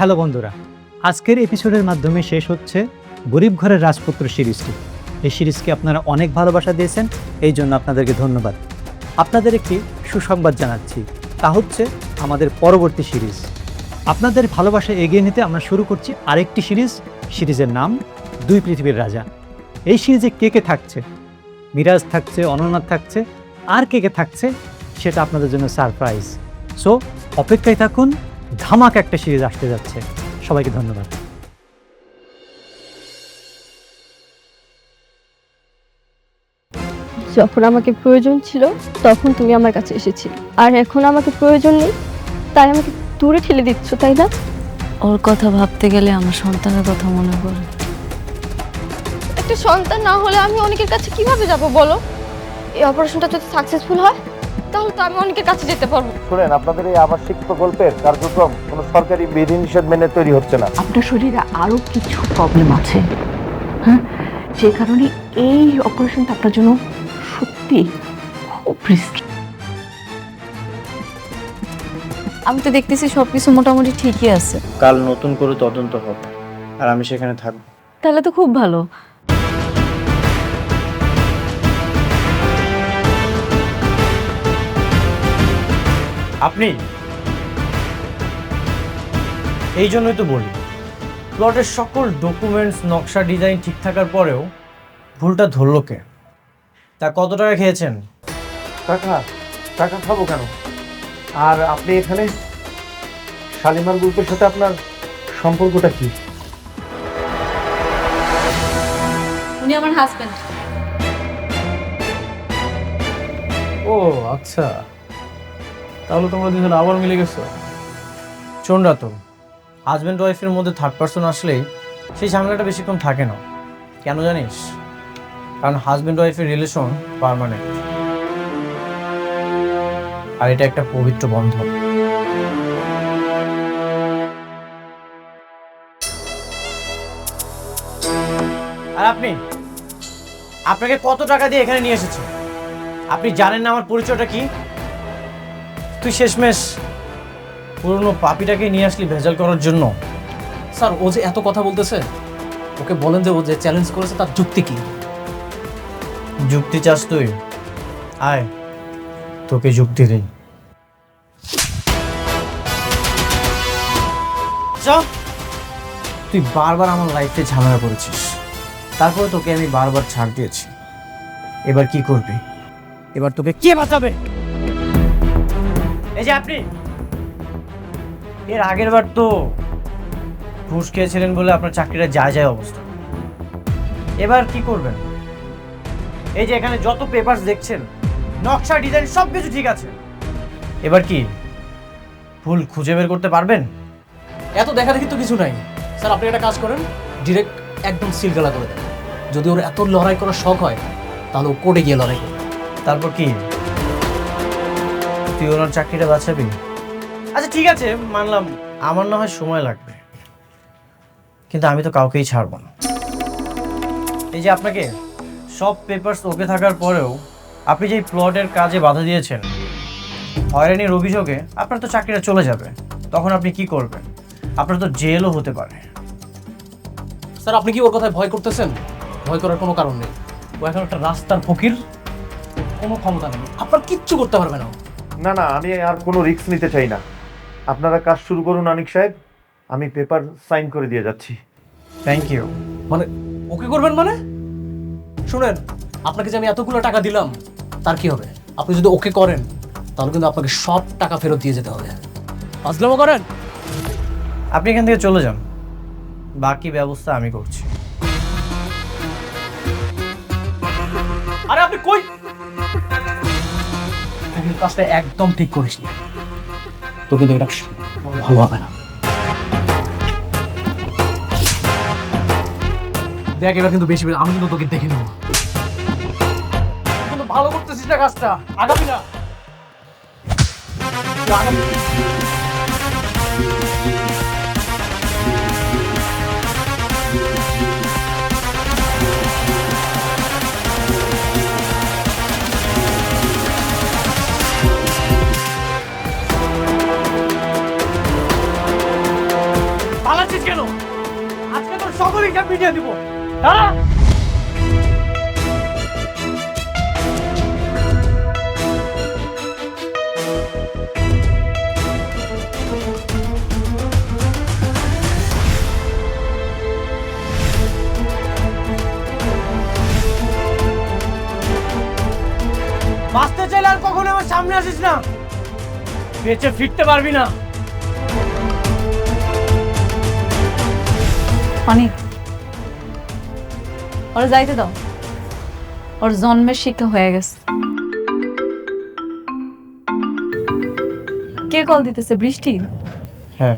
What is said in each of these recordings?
Hello বন্ধুরা, আজকের এপিসোডের মাধ্যমে শেষ হচ্ছে গরিব ঘরের রাজপুত্র সিরিজটি। এই সিরিজকে আপনারা অনেক ভালোবাসা দিয়েছেন, এই জন্য আপনাদেরকে ধন্যবাদ। আপনাদের একটি সুসংবাদ জানাচ্ছি, তা হচ্ছে আমাদের পরবর্তী সিরিজ। আপনাদের ভালোবাসা এগিয়ে নিতে আমরা শুরু করছি আরেকটি সিরিজের নাম দুই পৃথিবীর রাজা। এই সিরিজে কে কে থাকছে, মিরাজ থাকছে, অনন্যা থাকছে, আর কে কে থাকছে সেটা আপনাদের জন্য সারপ্রাইজ। সো অপেক্ষায় থাকুন, ধামাক একটা সিরিজ আসতে যাচ্ছে। সবাইকে ধন্যবাদ। যখন আমাকে প্রয়োজন ছিল তখন তুমি আমার কাছে এসেছিলে, আর এখন আমাকে প্রয়োজন নেই তাই আমাকে দূরে ঠেলে দিচ্ছ, তাই না? ওর কথা ভাবতে গেলে আমার সন্তানের কথা মনে পড়ে। একটা সন্তান না হলে আমি অনেকের কাছে কিভাবে যাব বলো? এই অপারেশনটা যদি সাকসেসফুল হয় তাহলে তো আমি অনেকের কাছে যেতে পারবো। শুনেন, আপনাদের এই আবাসিক প্রকল্পের কার্যক্রম কোনো সরকারি বিধিনিষেধ মেনে তৈরি হচ্ছে না। আপনার শরীরে আরো কিছু প্রবলেম আছে, হ্যাঁ, যে কারণে এই অপারেশনটা আপনার জন্য সত্যি খুব রিস্কি। আমি তো দেখতেছি সবকিছু মোটামুটি ঠিকই আছে। কাল নতুন করে তদন্ত হবে আর আমি সেখানে থাকবো। তাহলে তো খুব ভালো। আপনি এই জন্যই তো বলি, প্লটের সকল ডকুমেন্টস, নকশা, ডিজাইন ঠিক থাকার পরেও ভুলটা ধরলো কে? তা কত টাকা খেয়েছেন? টাকা টাকা খাবো কেন? আর আপনি এখানে শালিমার গ্রুপের সাথে আপনার সম্পর্কটা কি? উনি আমার হাজবেন্ড। ও আচ্ছা, তাহলে তোমরা দুজন আবার মিলে গেছো। চন্ডা তো হাজব্যান্ড ওয়াইফের মধ্যে থার্ড পার্সন আসলেই সেই ঝামেলাটা বেশিক্ষণ থাকে না। কেন জানিস? কারণ হাজব্যান্ড ওয়াইফের রিলেশন পার্মানেন্ট, আর এটা একটা পবিত্র বন্ধন। আর আপনাকে কত টাকা দিয়ে এখানে নিয়ে এসেছে? আপনি জানেন না আমার পরিচয়টা কি? তুই শেষমেশ পুরনো পাপিটাকে নিয়ে আসলি ভেজাল করার জন্য। স্যার, ও যে এত কথা বলতেছে, ওকে বলেন যে ও যে চ্যালেঞ্জ করেছে তার যুক্তি কি? যুক্তি চাস তুই? আয়, তোকে যুক্তি দেই। তুই বারবার আমার লাইফে ঝামেলা করেছিস, তারপরে তোকে আমি বারবার ছাড় দিয়েছি। এবার কি করবি? এবার তোকে কে বাঁচাবে? এই যে আপনি এর আগের বার তো ঘুষ খেয়েছিলেন বলে আপনার চাকরিটা যায় যায় অবস্থা। এবার কি করবেন? এই যে এখানে যত পেপারস দেখছেন, নকশা, ডিজাইন সবকিছু ঠিক আছে, এবার কি ভুল খুঁজে বের করতে পারবেন? এত দেখা দেখি তো কিছু নাই। স্যার, আপনি একটা কাজ করেন, ডিরেক্ট একদম সিলগালা করে দেন। যদি ওর এত লড়াই করার শখ হয় তাহলে ও কোর্টে গিয়ে লড়াই করবে। তারপর কি তুই ওনার চাকরিটা বাঁচাবি? আচ্ছা ঠিক আছে, মানলাম আমার না হয় সময় লাগবে, কিন্তু আমি তো কাউকেই ছাড়বো না। এই যে আপনাকে সব পেপারস ওকে থাকার পরেও আপনি যে প্লটের কাজে বাধা দিয়েছেন, হয়রানির অভিযোগে আপনার তো চাকরিটা চলে যাবে। তখন আপনি কি করবেন? আপনার তো জেলও হতে পারে। স্যার, আপনি কি ওর কথায় ভয় করতেছেন? ভয় করার কোনো কারণ নেই। ও এখন একটা রাস্তার ফকির, কোনো ক্ষমতা নেই, আপনার কিচ্ছু করতে পারবে না। না না, আমি আর কোনো রিস্ক নিতে চাই না। আপনারা কাজ শুরু করুন আনিক সাহেব, আমি পেপার সাইন করে দিয়ে যাচ্ছি। Thank you. মানে ওকে করবেন মানে? শুনেন, আপনাকে যে আমি এতগুলো টাকা দিলাম তার কি হবে? আপনি যদি ওকে করেন তাহলে কিন্তু আপনাকে সব টাকা ফেরত দিয়ে যেতে হবে। ফাজলামো করেন? আপনি এখান থেকে চলে যান, বাকি ব্যবস্থা আমি করছি। আরে আপনি কই? তুই কাজটা একদম ঠিক করিস না, তো কিন্তু এটা ভালো হবে না। দেখ, এবার কিন্তু বেশি আমি কিন্তু তোকে দেখে নেবো। কিন্তু ভালো করতেছিস না কাজটা, আগামী না। আগামী আছিস কেন? আজকে তোর সকল হিসাব মিটিয়ে দিব। দাঁড়া। বাঁচতে চাইলে আর কখনো আমার সামনে আসিস না, বেঁচে ফিরতে পারবি না। অনেক ওরা যাইতে দাও, ওর জন্মের শিক্ষা হয়ে গেছে। কে কল দিতেছে? বৃষ্টি? হ্যাঁ।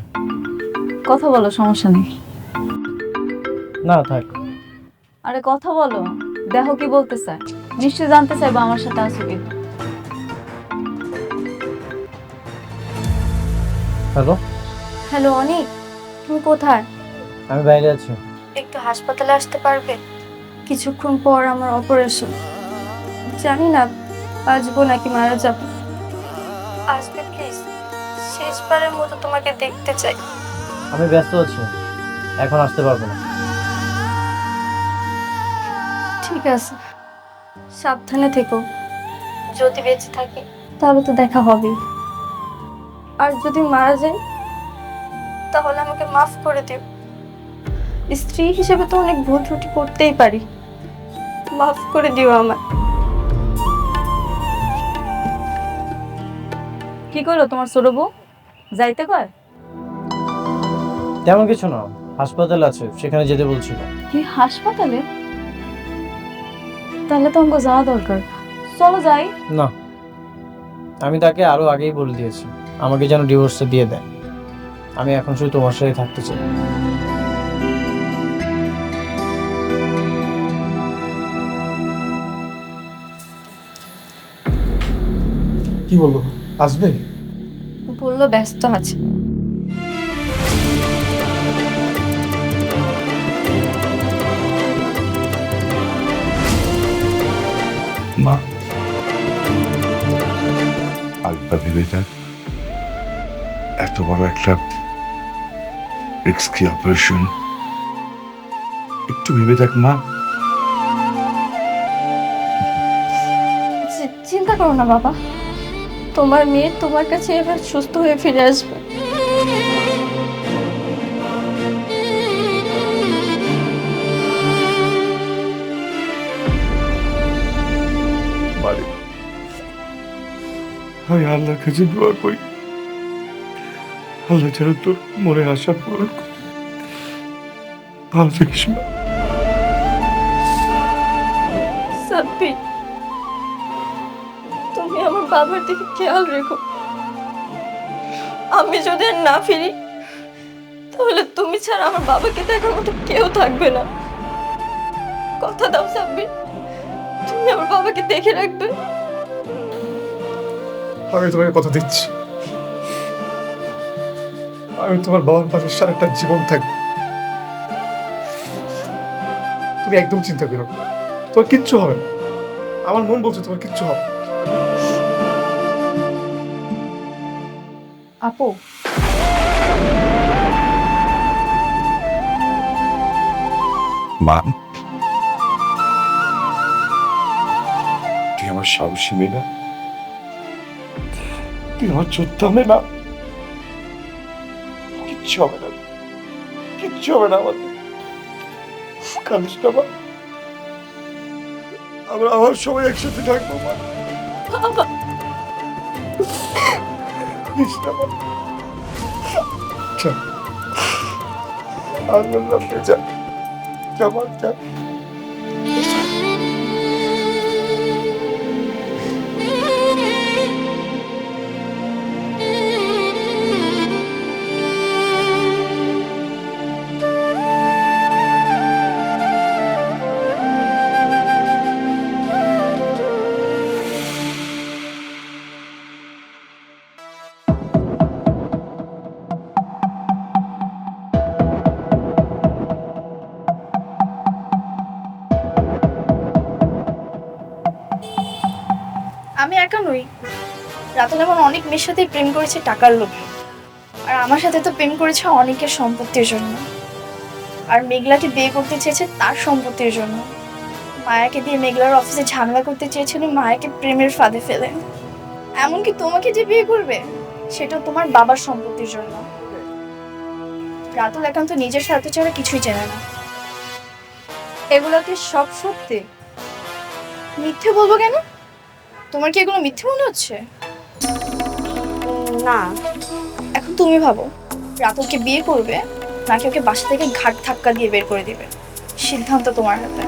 কথা বলো, সমস্যা নেই। না থাক। আরে কথা বলো, দেখো কি বলতে চায়। নিশ্চয় জানতে চাইবো আমার সাথে আছো কি। হ্যালো, হ্যালো অনিক, তুমি কোথায়? আমি বাইরে আছি। একটু হাসপাতালে আসতে পারবে? কিছুক্ষণ পর আমার অপারেশন। জানি না বাঁচবো নাকি মারা যাব। আসবে প্লিজ, শেষবারের মতো তোমাকে দেখতে চাই। আমি ব্যস্ত আছি, এখন আসতে পারবো না। ঠিক আছে, সাবধানে থেকো। যদি বেঁচে থাকি তাহলে তো দেখা হবেই, আর যদি মারা যাই তাহলে আমাকে মাফ করে দিও। স্ত্রী হিসেবে তো অনেক ভুল ত্রুটি করতেই পারি, মাফ করে দিও আমার। কি করলো তোমার ছোট বউ? যাইতে কয়? তেমন কিছু না, হাসপাতালে আছে, সেখানে যেতে বলছিল। কি হাসপাতালে? তাহলে তো আমাকে যাওয়া দরকার, চলো যাই। না, আমি তাকে আরো আগেই বলে দিয়েছি আমাকে যেন ডিভোর্সটা দিয়ে দেয়। আমি এখন শুধু তোমার সাথে থাকতে চাই। কি বললো, আসবে? বললো ব্যস্ত আছে। মা, আরেকবার ভেবে দেখ, এত বড় একটা রিস্কি অপারেশন, একটু ভেবে দেখ মা। চিন্তা করো না বাবা, তোমার মেয়ে তোমার কাছে এবার সুস্থ হয়ে ফিরে আসবে। মারে, আমি আল্লাহর কাছে দোয়া করি, আল্লাহ যেন তোর মনে আশা পূরণ করে। ভালো থাকিস মা। সাব্বি, তুমি আমার বাবার দিকে খেয়াল রেখো। আমি যদি আর না ফিরি তাহলে তুমি ছাড়া আমার বাবাকে দেখার মতো কেউ থাকবে না। কথা দাও সাব্বি, তুমি আমার বাবাকে দেখে রাখবে। আমি তোমাকে কথা দিচ্ছি, আমি তোমার বাবার পাশে সারাটা জীবন থাকবো। তুমি একদম চিন্তা করো না, তোমার কিচ্ছু হবে না। আমার মন বলছে তোমার কিচ্ছু হবে না। আপু, মা, তুই আমার সাহসী মেয়ে না, তুই আমার যোদ্ধা মেয়ে না। কিচ্ছু হবে না, কিচ্ছু হবে না আমাদের। কাঁদিস না মা, আমরা আমার সবাই একসাথে থাকবো মা। কাঁদিস না মা। চল, আল্লাহ যা, কেমন যা। আমি একা নই, রাতুল এমন অনেক মেয়ের সাথে প্রেম করেছে টাকার লোভে। আর আমার সাথে তো প্রেম করেছে অনেকের সম্পত্তির জন্য, আর মেঘলাকে বিয়ে করতে চেয়েছে তার সম্পত্তির জন্য। মায়াকে দিয়ে মেঘলার অফিসে ঝামেলা করতে চেয়েছিল মায়াকে প্রেমের ফাঁদে ফেলে। এমনকি তোমাকে যে বিয়ে করবে সেটা তোমার বাবার সম্পত্তির জন্য। রাতুল একান্ত নিজের স্বার্থ ছাড়া কিছুই চেনে না। এগুলো কি সব সত্যি? মিথ্যে বলবো কেন? তোমার কি এগুলো মিথ্যে মনে হচ্ছে? না, এখন তুমি ভাবো, রাতুলকে বিয়ে করবে নাকি ওকে বাসা থেকে ঘাট ধাক্কা দিয়ে বের করে দিবে? সিদ্ধান্ত তোমার হাতে।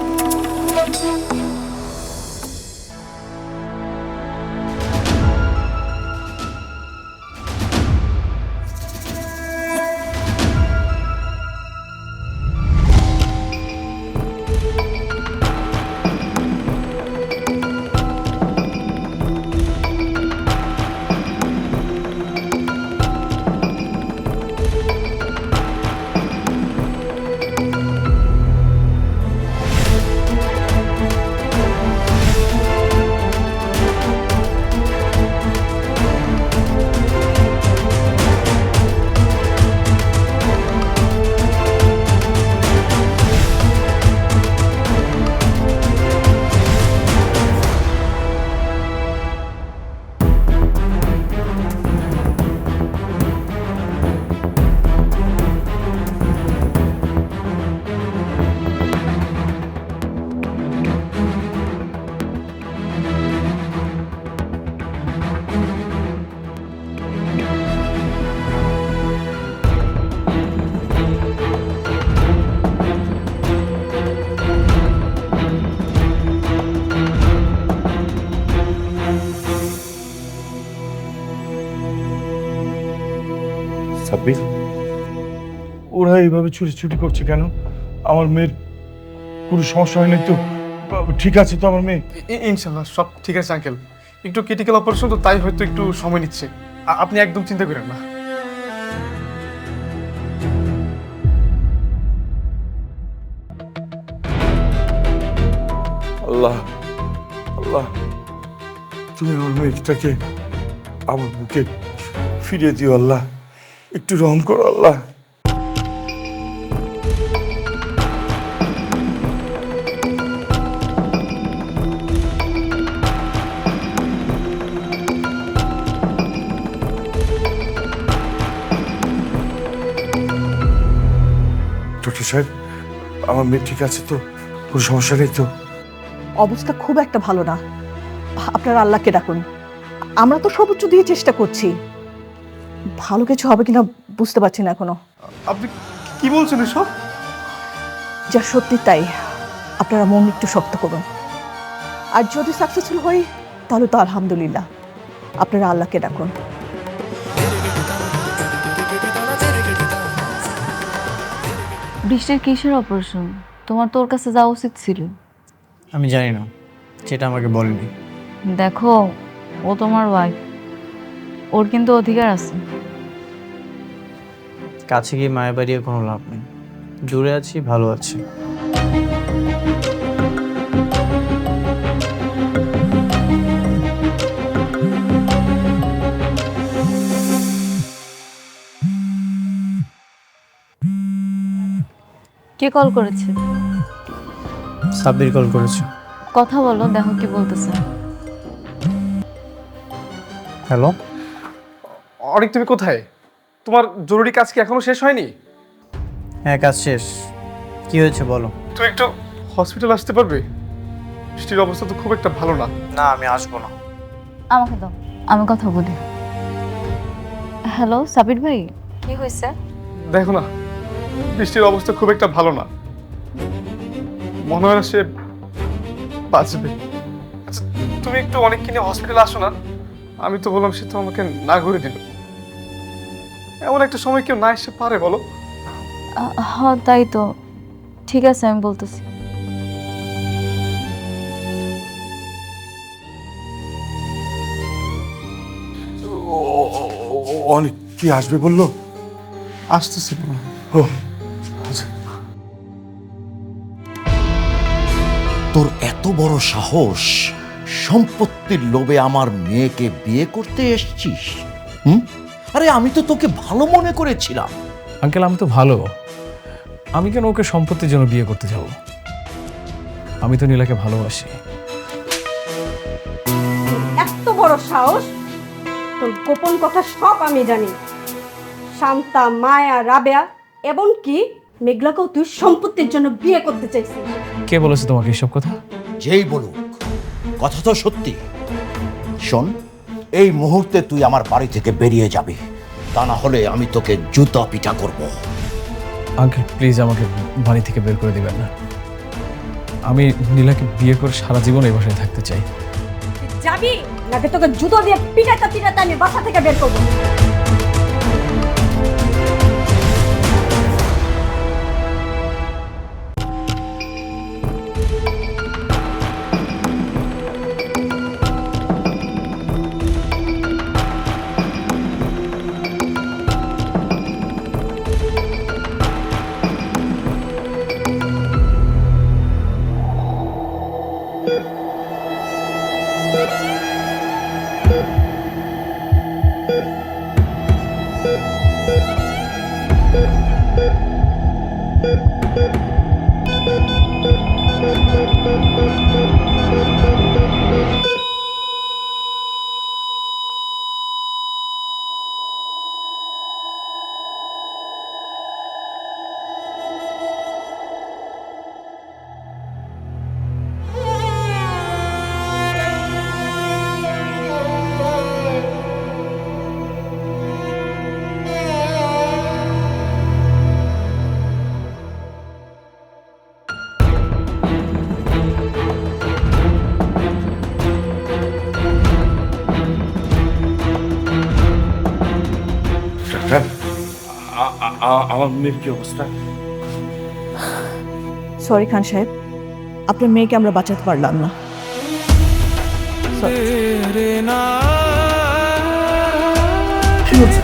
সাব্বির, ওরা এইভাবে ছুটি করছে কেন? আমার মেয়ের কোনো সমস্যা হয়নি তো? ঠিক আছে তো আমার মেয়ে? ইনশাল্লাহ সব ঠিক আছে আঙ্কেল। একটু ক্রিটিক্যাল অপারেশন তো, তাই হয়তো একটু সময় নিচ্ছে। আপনি একদম চিন্তা করেন না। আল্লাহ আল্লাহ, তুমি আমার মেয়েটাকে আমার বুকে ফিরিয়ে দিও আল্লাহ, একটু রহম করো আল্লাহ। ডক্টর সাহেব, আমার মেয়ে ঠিক আছে তো? কোনো সমস্যা নেই তো? অবস্থা খুব একটা ভালো না। আপনারা আল্লাহকে ডাকুন, আমরা তো সর্বোচ্চ দিয়ে চেষ্টা করছি। ভালো কিছু হবে কিনা বুঝতে পারছি না এখনো। আপনি কি বলছেন এসব? যা সত্যি তাই, আপনারা মন একটু শক্ত করুন। আর যদি সাকসেসফুল হই তাহলে তো আলহামদুলিল্লাহ। আপনারা আল্লাহকে ডাকুন। বৃষ্টির কিসের অপারেশন? তোমার তোর কাছে যাওয়া উচিত ছিল। আমি জানি না, সেটা আমাকে বলেনি। দেখো, ও তোমার ওয়াইফ, ওর কিন্তু অধিকার আছে। কাছে গিয়ে মায়ের বাড়িয়ে কোনো লাভ নেই। জুড়ে আছি, ভালো আছি। কে কল করেছে? সাব্বির কল করেছে। কথা বলো, দেখো কি বলতেছে। হ্যালো। অনেক, তুমি কোথায়? তোমার জরুরি কাজ কি এখনো শেষ হয়নি? হ্যাঁ, কাজ শেষ। কি হয়েছে বলো। তুমি একটু হসপিটাল আসতে পারবে? বৃষ্টির অবস্থা তো খুব একটা ভালো না। না, আমি আসবো না। আমাকে দাও, আমি কথা বলি। হ্যালো সাবির ভাই, কি হয়েছে? দেখো না, বৃষ্টির অবস্থা খুব একটা ভালো না। মনে হয় না সে বাঁচবে। আচ্ছা, তুমি একটু অনেক কিনে হসপিটালে আসো না। আমি তো বললাম, সে তো আমাকে না করে দিল। এমন একটা সময় কেউ না এসে পারে বলো? হ্যাঁ তাই তো। ঠিক আছে, আমি বলতেছি। অনেক কি আসবে বললো? আসতেছি। ও আচ্ছা। তোর এত বড় সাহস, সম্পত্তির লোভে আমার মেয়েকে বিয়ে করতে এসছিস? আরে আমি তো তোকে ভালো মনে করেছিলাম। আঙ্কেল আমি তো ভালো, আমি কেন ওকে সম্পত্তির জন্য বিয়ে করতে যাব? আমি তো নীলাকে ভালোবাসি। এত বড় সাহস! তোর গোপন কথা সব আমি জানি। শান্তা, মায়া, রাবেয়া এবং কি মেঘলাকেও তুই সম্পত্তির জন্য বিয়ে করতে চাইছিস। কে বলেছে তোমাকে এসব কথা? যেই বলুক, কথা তো সত্যি। শোন, এই মুহূর্তে তুই আমার বাড়ি থেকে বেরিয়ে যাবি, তা না হলে আমি তোকে জুতা পিটা করব। আঙ্কেল প্লিজ আমাকে বাড়ি থেকে বের করে দিবেন না। আমি নীলাকে বিয়ে করে সারা জীবন এই বাসায় থাকতে চাই। তুই যাবি নাকি তোকে জুতো দিয়ে পিটাতে পিটাতে আমি বাসা থেকে বের করবো? ডাক্তার, আমার মেয়ের কি অবস্থা? সরি খান সাহেব, আপনার মেয়েকে আমরা বাঁচাতে পারলাম না। কি হচ্ছে?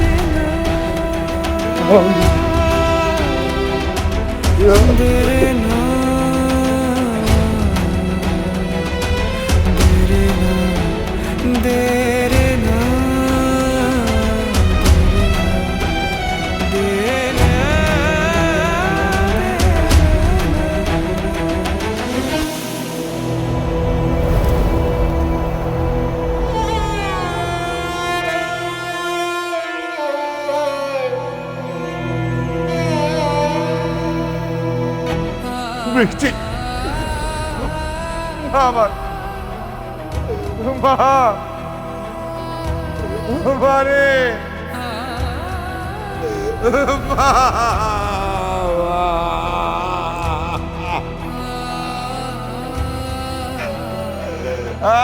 বৃষ্টি, আমার মা, মারে মা,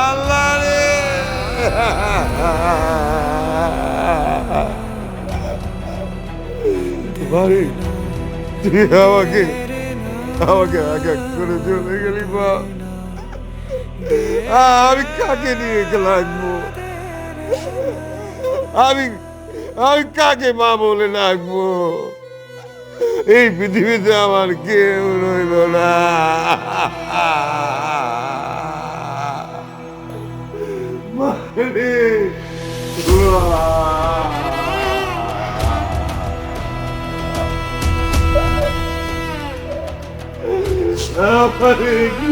আল্লাহ রে, মারে তুই আমাকে আঘাত করে চলে গেলি মা। আমি কাকে নিয়ে লাগবো? আমি কাকে মা বলে ডাকবো? এই পৃথিবীতে আমার কেউ রইল না। মারে কি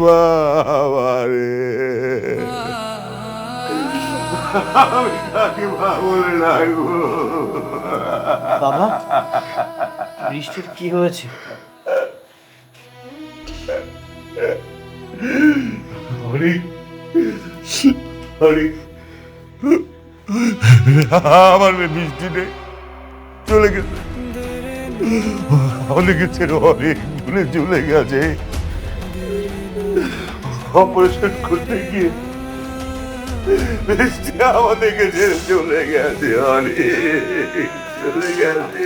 বাবারে, আমি কাকে মা বলে লাগবো? বাবা, বৃষ্টির কি হয়েছে? আমার বৃষ্টি নেই, চলে গেছে, অনেক দূরে চলে গেছে। অপারেশন করতে গিয়ে বৃষ্টি আমাদেরকে ছেড়ে চলে গেছে, অনেক চলে গেছে।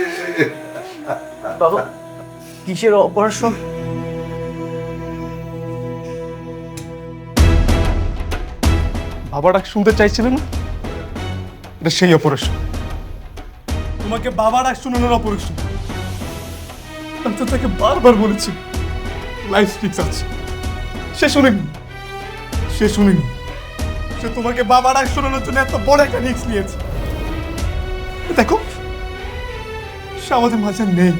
বাবা কিসের অপারেশন? বাবাটা শুনতে চাইছিলেন না? এটা সেই অপারেশন। তোমাকে বাবা ডাক শোনানোর অপারেশন। আমি তো তাকে বারবার বলেছি লাইফ রিস্ক আছে, সে শুনেনি। সে তোমাকে বাবা ডাক শোনানোর জন্য এত বড় একটা রিস্ক নিয়েছে। দেখো সে আমাদের মাঝে নেই।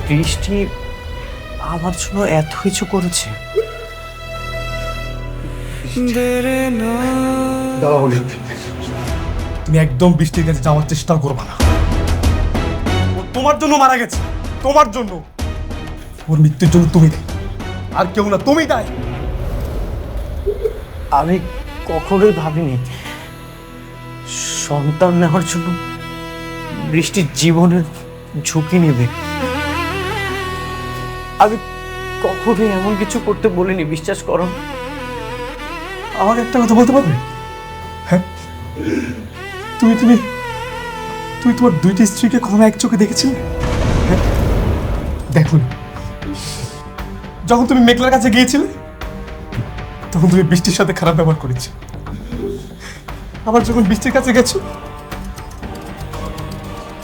বৃষ্টি আমার জন্য এত কিছু করেছে। তুমি একদম বৃষ্টির কাছে যাওয়ার চেষ্টা করবে না। ও তোমার জন্য মারা গেছে, তোমার জন্য। ওর মৃত্যুর জন্য তুমি দায়ী, আর কেউ না, তুমি দায়ী। আমি কখনোই ভাবিনি সন্তান নেওয়ার জন্য বৃষ্টির জীবনের ঝুঁকি নেবে। আমি কখনোই এমন কিছু করতে বলিনি, বিশ্বাস করো। আমাকে একটা কথা বলতে পারবে? হ্যাঁ, তুমি তুমি তুমি তোমার দুইটি স্ত্রীকে কখনো এক চোখে দেখেছিলে? হ্যাঁ, দেখো, যখন তুমি মেঘলার কাছে গিয়েছিলে তখন তুমি বৃষ্টির সাথে খারাপ ব্যবহার করেছো। আবার যখন বৃষ্টির কাছে গেছো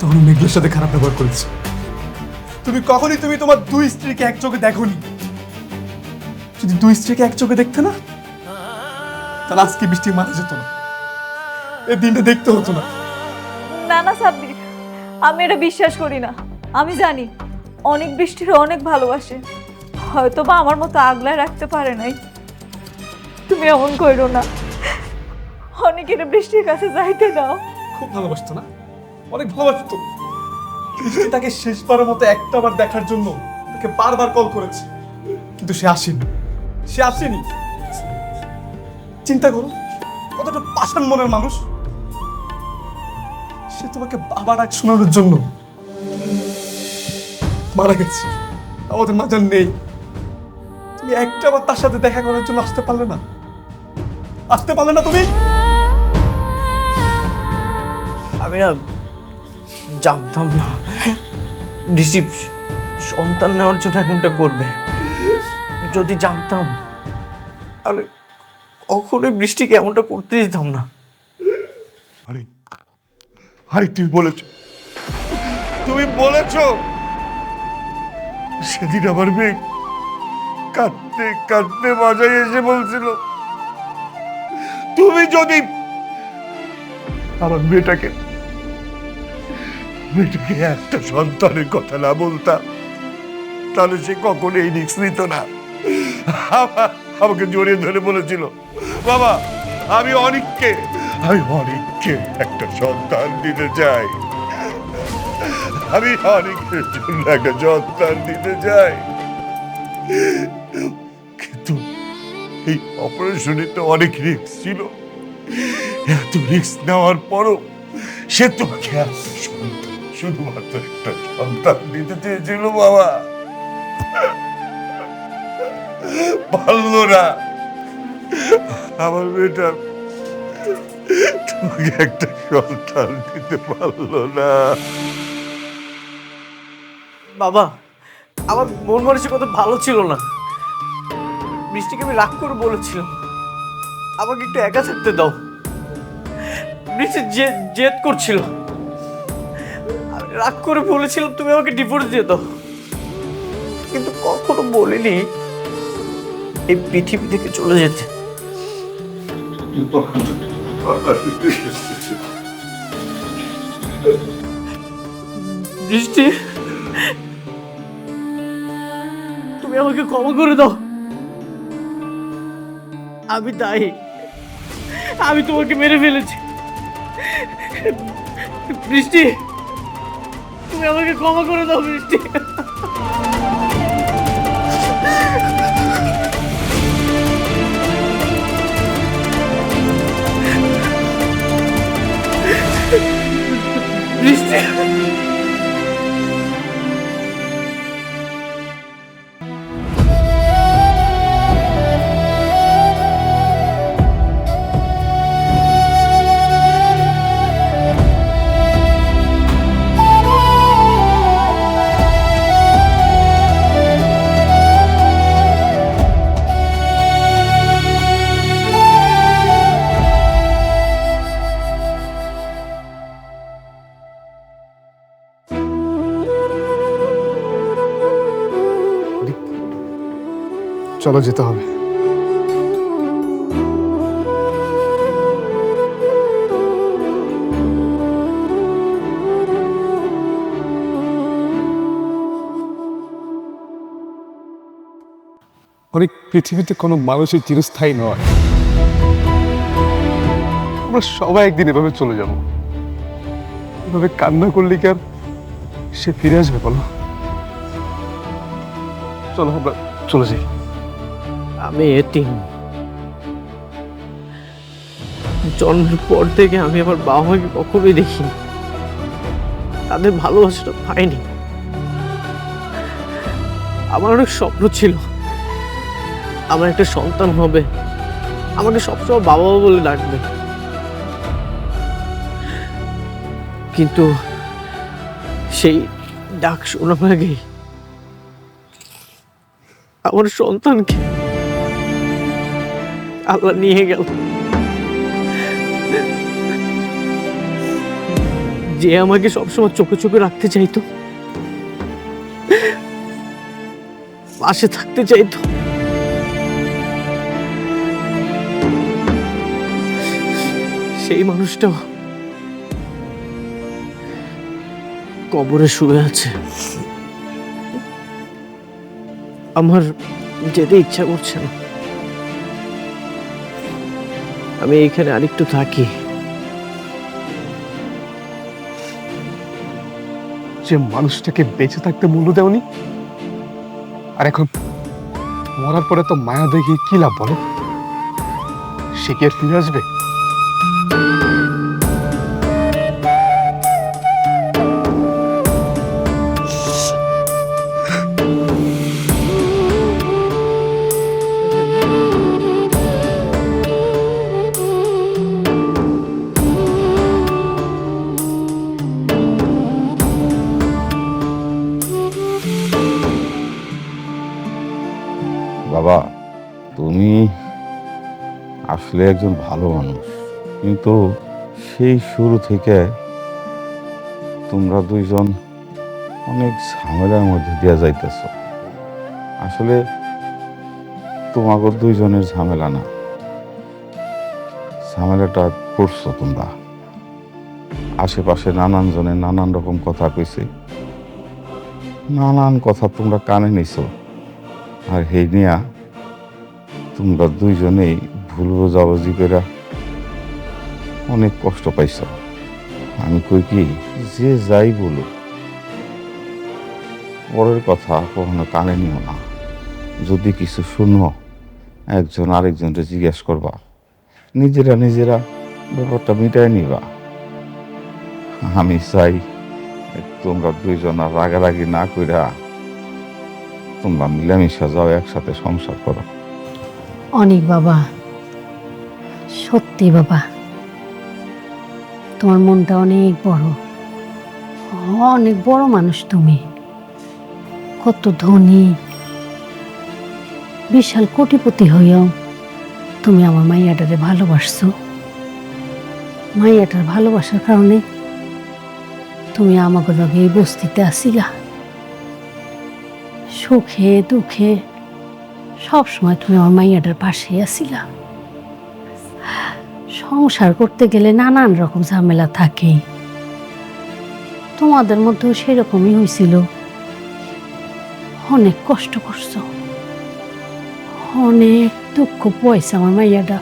তখন মেঘলার সাথে খারাপ ব্যবহার করেছো। তুমি কখনই তোমার দুই স্ত্রীকে এক চোখে দেখোনি। যদি দুই স্ত্রীকে এক চোখে দেখতে না, তাহলে আজকে বৃষ্টি মারা যেত না, এই দিনটা দেখতে হতো না। না না সাব্বির, আমি এটা বিশ্বাস করি না। আমি জানি অনেক বৃষ্টির অনেক ভালোবাসে, হয়তো বা আমার মতো আগলায় রাখতে পারে নাই। তুমি এমন করো না, অনেকের বৃষ্টির কাছে যাইতে দাও। খুব ভালোবাসতো না? অনেক ভালোবাসতো। বৃষ্টি তাকে শেষবারের মতো একটাবার দেখার জন্য তাকে বারবার কল করেছে, কিন্তু সে আসেনি। চিন্তা করো, কতটা পাষাণ মনের মানুষ। সে তোমাকে বাবা ডাক শোনানোর জন্য মারা গেছে, আমাদের মাঝে নেই। তুমি একটাবার তার সাথে দেখা করার জন্য আসতে পারলে না তুমি? আমি না জানতাম না বৃষ্টি সন্তান নেওয়ার জন্য এমনটা করবে। যদি জানতাম তাহলে কখনোই বৃষ্টিকে এমনটা করতে দিতাম না। আরে তুমি বলেছ সেদিন আমার মেয়ে কাঁদতে কাঁদতে বাজায় এসে বলছিল, তুমি যদি আমার মেয়েটাকে একটা সন্তানের কথা না বলতাম তাহলে সে কখনো এই রিস্ক নিত না। আমাকে জড়িয়ে ধরে বলেছিল, বাবা আমি অনেককে একটা সন্তান দিতে চাই, আমি অনেকের জন্য একটা সন্তান দিতে চাই। কিন্তু এই অপারেশনে তো অনেক রিস্ক ছিল। এত রিস্ক নেওয়ার পরও সে তোমাকে শুধুমাত্র একটা সন্তান দিতে চেয়েছিল বাবা, পারলো না। আমার মেয়েটা তোমাকে একটা সন্তান দিতে পারলো না। বাবা, আমার মন মানসিকতা ভালো ছিল না। বৃষ্টিকে আমি রাগ করে বলেছিলাম আমাকে একটু একা থাকতে দাও। বৃষ্টি জেদ করছিল, আমি রাগ করে বলেছিলাম তুমি আমাকে ডিভোর্স দিয়ে দাও, কিন্তু কখনো বলিনি এই পৃথিবী থেকে চলে যেতে। বৃষ্টি, তুমি আমাকে ক্ষমা করে দাও। আমি দায়ী, আমি তোমাকে মেরে ফেলেছি। বৃষ্টি, তুমি আমাকে ক্ষমা করে দাও বৃষ্টি। বৃষ্টি চলো যেতে হবে। অনেক পৃথিবীতে কোনো মানুষের চিরস্থায়ী নয়। আমরা সবাই একদিন এভাবে চলে যাব। এভাবে কান্না করলে কি আর সে ফিরে আসবে বলো? চলো আমরা চলে যাই। আমি এতিম। জন্মের পর থেকে আমি আমার বাবা মাকে কখনোই দেখিনি, তাদের ভালোবাসাটা পাইনি। আমার অনেক স্বপ্ন ছিল আমার একটা সন্তান হবে, আমাকে সবসময় বাবা বাবা বলে ডাকবে, কিন্তু সেই ডাক শোনার আগে আমার সন্তানকে আল্লাহ নিয়ে গেল। যে আমাকে সবসময় চোখে চোখে রাখতে চাইতো, পাশে থাকতে চাইতো, সেই মানুষটাও কবরে শুয়ে আছে। আমার যেতে ইচ্ছা করছে না। আমি এইখানে আরেকটু থাকি। যে মানুষটাকে বেঁচে থাকতে মূল্য দেওনি, আর এখন মরার পরে তো মায়া দেখে কি লাভ বলো? সে কি আর ফিরে আসবে? বাবা, তুমি আসলে একজন ভালো মানুষ, কিন্তু সেই শুরু থেকে তোমরা দুইজন অনেক ঝামেলার মধ্যে দিয়ে যাইতেছ। আসলে তোমাকে দুইজনের ঝামেলা না, ঝামেলাটা করছো তোমরা। আশেপাশে নানান জনে নানান রকম কথা কইছে, নানান কথা তোমরা কানে নিছো, আর হে নিয়া তোমরা দুইজনেই ভুল বোঝাবুঝি করে অনেক কষ্ট পাইছ। আমি কই কি, যে যাই বলো পরের কথা কখনো কানে নিও না। যদি কিছু শুনো, একজন আরেকজনকে জিজ্ঞেস করবা, নিজেরা নিজেরা ব্যাপারটা মিটাই নিবা। আমি চাই তোমরা দুইজন আর রাগারাগি না কইরা তোমরা মিলামিশা যাও, একসাথে সংসার করো। অনেক বাবা, সত্যি বাবা, তোমার মনটা অনেক বড়, অনেক বড় মানুষ তুমি। কত ধনী, বিশাল কোটিপতি হইয়াও তুমি আমার মাইয়াটারে ভালোবাসছো। মাইয়াটার ভালোবাসার কারণে তুমি আমাকে লগে এই বস্তিতে আসিলা। সুখে দুঃখে সব সময় তুমি আমার মাইয়াটার পাশে আসিলা। সংসার করতে গেলে নানান রকম ঝামেলা থাকে, তোমাদের মধ্যেও সেরকমই হয়েছিল। অনেক কষ্ট করছো, অনেক দুঃখ পয়সা আমার মাইয়াটা।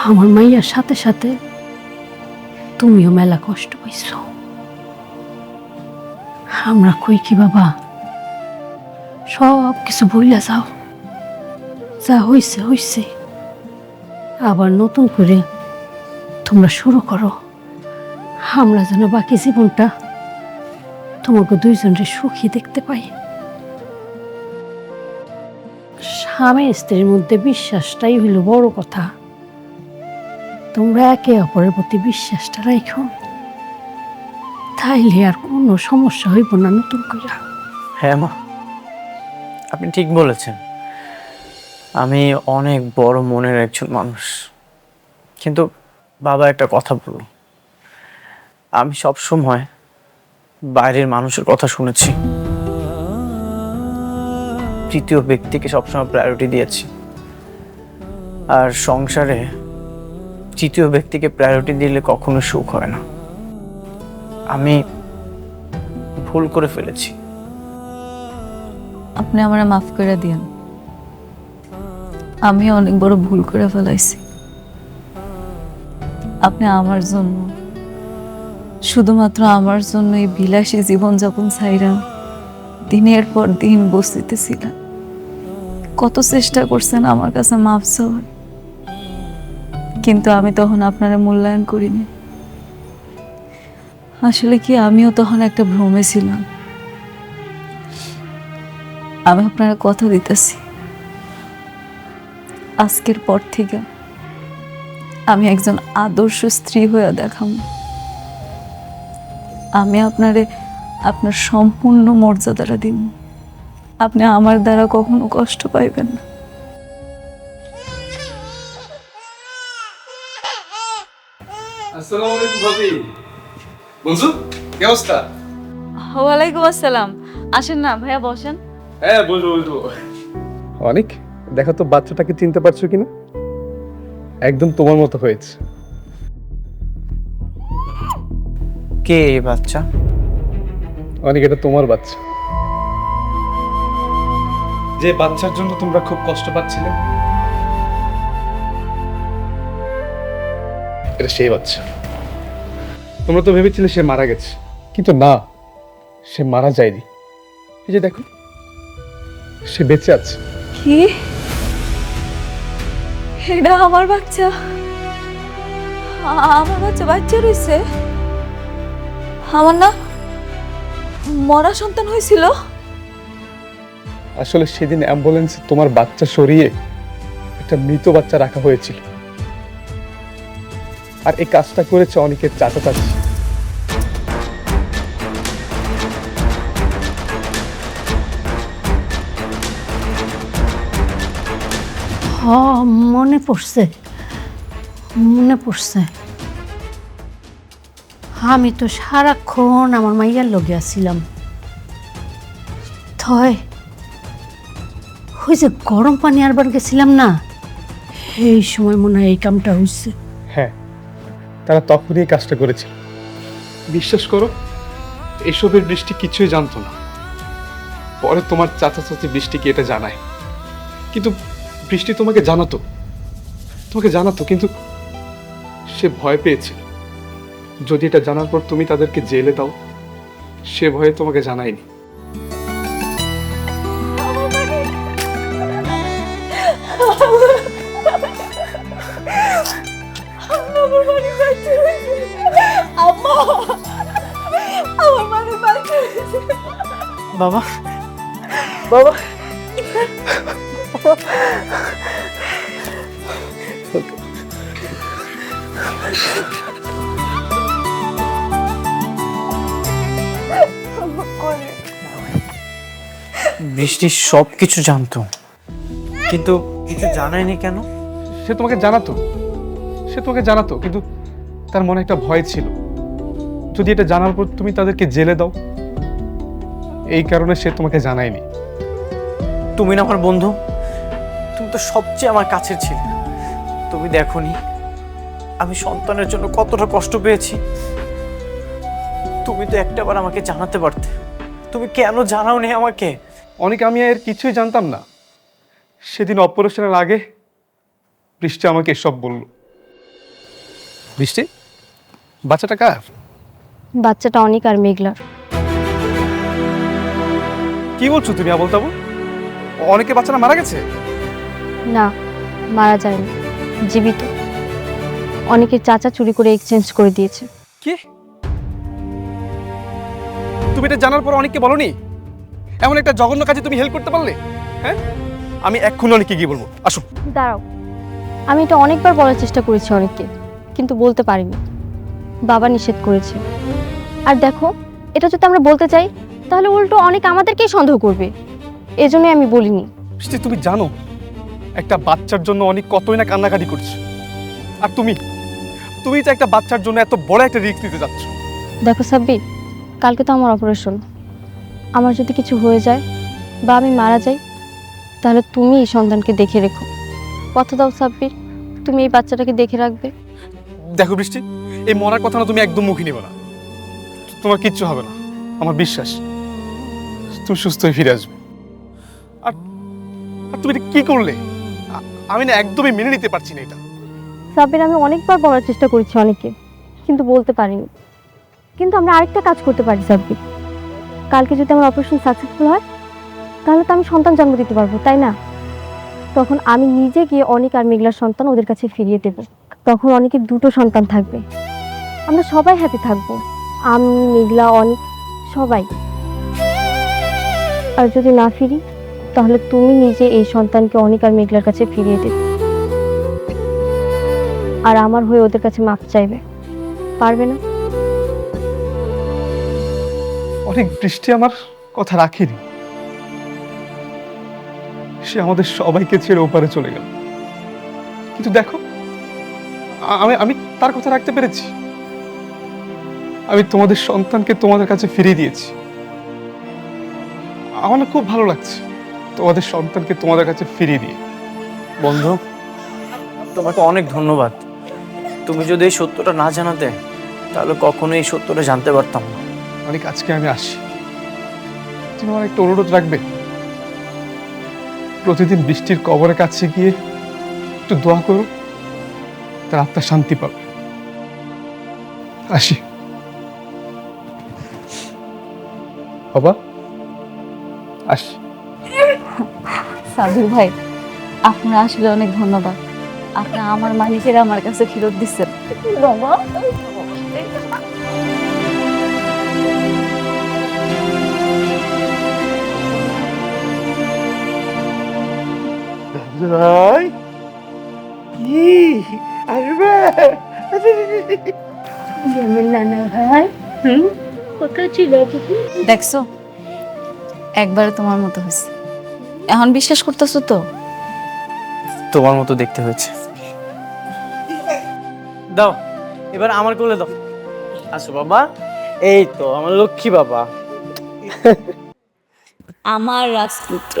আমার মাইয়ার সাথে সাথে তুমিও মেলা কষ্ট পাইছো। আমরা কই কি বাবা, সব কিছু ভুলে যাও, যা হইছে হইছে। আবার নতুন করে তোমরা শুরু করো। আমরা যেন বাকি জীবনটা তোমাকে দুইজনের সুখী দেখতে পাই। স্বামী স্ত্রীর মধ্যে বিশ্বাসটাই হইল বড় কথা। তোমরা একে অপরের প্রতি বিশ্বাসটা রাখো, তাইলে আর কোনো সমস্যা হইব না নতুন করে। হ্যাঁ মা, আপনি ঠিক বলেছেন। আমি অনেক বড় মনের একজন মানুষ, কিন্তু বাবা একটা কথা বলল, আমি সব সময় বাইরের মানুষের কথা শুনেছি, তৃতীয় ব্যক্তিকে সবসময় প্রায়োরিটি দিয়েছি, আর সংসারে তৃতীয় ব্যক্তিকে প্রায়োরিটি দিলে কখনো সুখ হয় না। আমি ভুল করে ফেলেছি। আপনি আমারে মাফ করে দিয়েন, আমি অনেক বড় ভুল করে ফেলাইছি। আপনি আমার জন্য, শুধুমাত্র আমার জন্য এই বিলাসী জীবনযাপন ছাইরা দিনের পর দিন বসতিতে ছিলেন। কত চেষ্টা করছেন আমার কাছে মাফ চাওয়ার, কিন্তু আমি তখন আপনারা মূল্যায়ন করিনি। আসলে কি আমিও তখন একটা ভ্রমে ছিলাম। আমি আপনারা কথা দিতেছি, আজকের পর থেকে আমি একজন আদর্শ স্ত্রী হয়ে দেখাম। আমি আপনারে আপনার সম্পূর্ণ মর্যাদাটা দিন। আপনি আমার দ্বারা কখনো কষ্ট পাইবেন না। আসসালামু আলাইকুম ভাবি। বন্ধু, কি অবস্থা? ওয়ালাইকুম আসসালাম। আসেন না ভাইয়া, বসেন। হ্যাঁ, বসবো। অনেক, দেখো তো বাচ্চাটাকে চিনতে পারছো কিনা? একদম তোমার মতো হয়েছে। কে এই বাচ্চা? অনেক, এটা তোমার বাচ্চা। যে বাচ্চার জন্য তোমরা খুব কষ্ট পাচ্ছিলে, এটা সেই বাচ্চা। তোমরা তো ভেবেছিলে সে মারা গেছে, কিন্তু না, সে মারা যায়নি। এই যে দেখো, সে বেঁচে আছে। কি? এটা আমার বাচ্চা? আমার বাচ্চা রয়েছে? আমার না মরা সন্তান হয়েছিল? আসলে সেদিন অ্যাম্বুলেন্সে তোমার বাচ্চা সরিয়ে একটা মৃত বাচ্চা রাখা হয়েছিল, আর এই কাজটা করেছে অনেকের চাচা চাচি। মনে পড়ছে, মনে পড়ছে। আমি তো সারাক্ষণ আমার মাইয়ার লগে আছিলাম। থয় ওই যে গরম পানি আরবার গেছিলাম না, এই সময় মনে হয় এই কামটা হয়েছে। হ্যাঁ, তারা তখনই এই কাজটা করেছিল। বিশ্বাস করো, এসবের বৃষ্টি কিছুই জানতো না। পরে তোমার চাচা চাচি বৃষ্টিকে এটা জানায়, কিন্তু বৃষ্টি তোমাকে জানাতো, কিন্তু সে ভয় পেয়েছিল। যদি এটা জানার পর তুমি তাদেরকে জেলে দাও, সে ভয়ে তোমাকে জানায়নি। বাবা, বাবা, বৃষ্টি সব কিছু জানতো, কিন্তু কিছু জানায়নি কেন? সে তোমাকে জানাতো, কিন্তু তার মনে একটা ভয় ছিল, যদি এটা জানার পর তুমি তাদেরকে জেলে দাও, এই কারণে সে তোমাকে জানায়নি। তুমি না আমার বন্ধু, তুমি তো সবচেয়ে আমার কাছের ছিলে। তুমি দেখোনি আমি সন্তানের জন্য কতটা কষ্ট পেয়েছি? তুমি তো একটাবার আমাকে জানাতে পারতে, তুমি কেন জানাওনি আমাকে? অনেক, আমি এর কিছুই জানতাম না। সেদিন অপারেশনের আগে বৃষ্টি আমাকে এসব বলল। বৃষ্টি, বাচ্চাটা কার? বাচ্চাটা অনেক আর মেঘলার। কি বলছো তুমি আবল তাবল? অনেকের বাচ্চাটা মারা গেছে? না, মারা যায়নি, জীবিত। অনেকের চাচা চুরি করে এক্সচেঞ্জ করে দিয়েছে। কি? তুমি এটা জানার পর অনেককে বলনি? এমন একটা জঘন্য কাজে তুমি হেল্প করতে পারলে? হ্যাঁ, আমি এক্ষুনি অনেককে গিয়ে বলবো। আসো। দাঁড়াও, আমি এটা অনেকবার বলার চেষ্টা করেছি অনেককে, কিন্তু বলতে পারিনি। বাবা নিষেধ করেছে। আর দেখো, এটা যদি আমরা বলতে চাই তাহলে উল্টো অনেক আমাদেরকেই সন্দেহ করবে, এজন্যই আমি বলিনি। বৃষ্টি, তুমি জানো একটা বাচ্চার জন্য অনেক কতই না কান্নাকাটি করছে, আর তুমি তো একটা বাচ্চার জন্য এত বড় একটা রিস্ক নিতে যাচ্ছ। দেখো সাব্বির, কালকে তো আমার অপারেশন। আমার যদি কিছু হয়ে যায় বা আমি মারা যাই, তাহলে তুমি এই সন্তানকে দেখে রেখো। কথা দাও সাব্বির, তুমি এই বাচ্চাটাকে দেখে রাখবে। দেখো বৃষ্টি, এই মরার কথা না তুমি একদম মুখে নিবে না। তোমার কিচ্ছু হবে না, আমার বিশ্বাস তুমি সুস্থ হয়ে ফিরে আসবে। আর আর তুমি এটা কি করলে? আমি না একদমই মেনে নিতে পারছি না এটা। সাব্বির, আমি অনেকবার বলার চেষ্টা করেছি অনেকে, কিন্তু বলতে পারিনি। কিন্তু আমরা আরেকটা কাজ করতে পারি সাব্বির। কালকে যদি আমার অপারেশন সাকসেসফুল হয়, তাহলে তো আমি সন্তান জন্ম দিতে পারবো, তাই না? তখন আমি নিজে গিয়ে অনেক আর মেঘলার সন্তান ওদের কাছে ফিরিয়ে দেব। তখন অনেকের দুটো সন্তান থাকবে, আমরা সবাই হ্যাপি থাকবো, আমি, মেঘলা, অনেক, সবাই। আর যদি না ফিরি, তাহলে তুমি নিজে এই সন্তানকে অনেক আর মেঘলার কাছে ফিরিয়ে দেবে, আর আমার হয়ে ওদের কাছে মাপ চাইবে, পারবে না? অনেক বৃষ্টি আমার কথা রাখেনি, সে আমাদের সবাইকে ছেড়ে ওপারে চলে গেল। কিন্তু দেখো, আমি তার কথা রাখতে পেরেছি। আমি তোমাদের সন্তানকে তোমাদের কাছে ফিরিয়ে দিয়েছি। আমার না খুব ভালো লাগছে তোমাদের সন্তানকে তোমাদের কাছে ফিরিয়ে দিয়ে। বন্ধু, তোমাকে অনেক ধন্যবাদ। তুমি যদি এই সত্যটা না জানাতে, তাহলে কখনোই এই সত্যটা জানতে পারতাম না। অনেক, আজকে আমি আসি, তুমি আমার একটা অনুরোধ রাখবে? প্রতিদিন বৃষ্টির কবরের কাছে গিয়ে একটু দোয়া করো, তার আত্মা শান্তি পাবে। আসি বাবা, আসি। সাবির ভাই, আপনার আসলে অনেক ধন্যবাদ। আপনি আমার মালিকের আমার কাছে ফেরত দিচ্ছেন। বাবা, কি আসবে? দেখছো, একবারে তোমার মতো হয়েছে। এখন বিশ্বাস করতেছো তো? তোমার মতো দেখতে হয়েছে। দাও, এবার আমার কোলে দাও। আসো বাবা, এই তো আমার লক্ষ্মী বাবা, আমার রাজপুত্র।